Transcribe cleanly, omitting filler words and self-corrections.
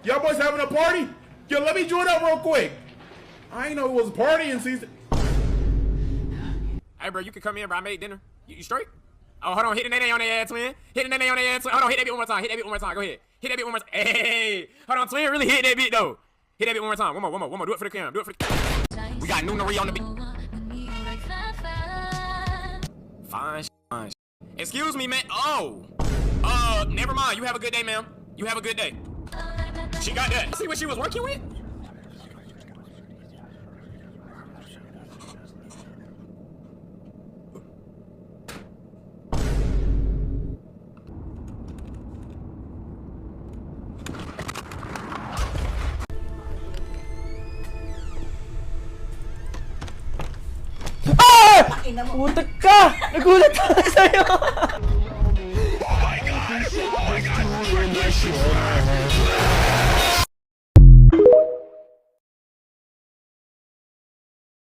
Y'all boys having a party? Yo, let me join up real quick. I ain't know it was a party in season. Hey, bro, you can come in, bro. I made dinner. You straight? Oh, hold on. Hit the nene on their ass, twin. Hit the nene on their ass, twin. Hold on. Hit that bit one more time. Hit that bit one more time. Go ahead. Hit that bit one more time. Hey, hold on, twin. Really hit that bit, though. Hit that bit one more time. One more. Do it for the camera. Do it for the camera. We got Noonery on the beat. Fine. Excuse me, man. Oh. Never mind. You have a good day, ma'am. You have a good day. She got that. See what she was working with? Putek ka! Nagulat ako sa'yo! Oh my god!